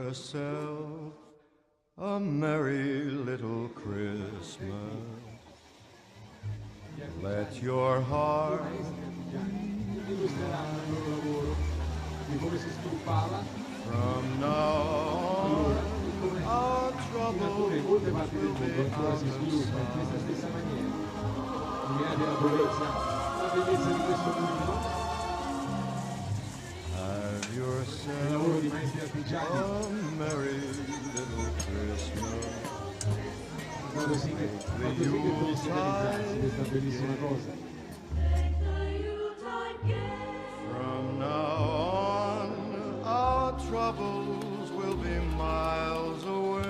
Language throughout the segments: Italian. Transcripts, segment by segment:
yourself a merry little Christmas. Let your heart from now on our troubles will be out of Have yourself a merry little Christmas. The Yuletide from now on our troubles will be miles away.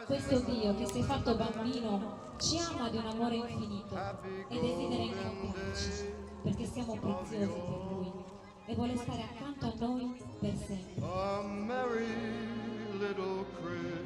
Questo Dio che si è fatto bambino ci ama di un amore infinito e desidera incontrarci perché siamo preziosi per Lui e vuole stare accanto a noi per sempre. A merry little Christmas.